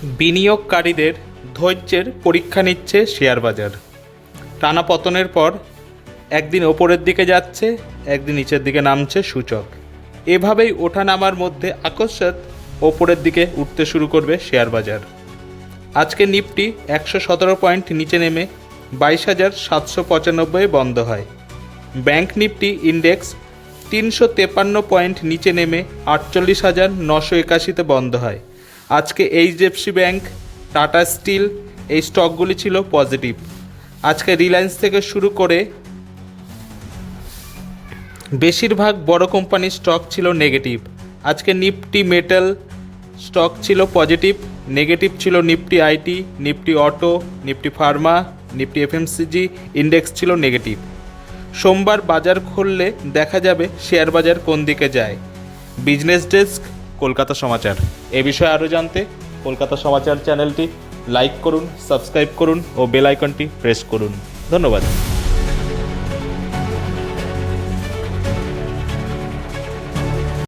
বিনিয়োগকারীদের ধৈর্যের পরীক্ষা নিচ্ছে শেয়ার বাজার। টানা পতনের পর একদিন ওপরের দিকে যাচ্ছে, একদিন নিচের দিকে নামছে সূচক। এভাবেই ওঠানামার মধ্যে আকস্মাৎ ওপরের দিকে উঠতে শুরু করবে শেয়ার বাজার। আজকে নিফটি 117 পয়েন্ট নিচে নেমে 22,795 বন্ধ হয়। ব্যাংক নিফটি ইন্ডেক্স 353 পয়েন্ট নিচে নেমে 48,981 বন্ধ হয়। আজকে এইচডিএফসি ব্যাংক, টাটা স্টিল এই স্টকগুলি ছিল পজিটিভ। আজকে রিলায়েন্স থেকে শুরু করে বেশিরভাগ বড় কোম্পানির স্টক ছিল নেগেটিভ। আজকে নিফটি মেটাল স্টক ছিল পজিটিভ, নেগেটিভ ছিল Nifty IT, Nifty auto, Nifty Pharma, Nifty FMCG index ছিল নেগেটিভ। সোমবার বাজার খুললে দেখা যাবে শেয়ার বাজার কোন দিকে যায়। বিজনেস ডেস্ক, কলকাতা সমাচার। এ বিষয়ে আরও জানতে কলকাতা সমাচার চ্যানেলটি লাইক করুন, সাবস্ক্রাইব করুন ও বেল আইকনটি প্রেস করুন। ধন্যবাদ।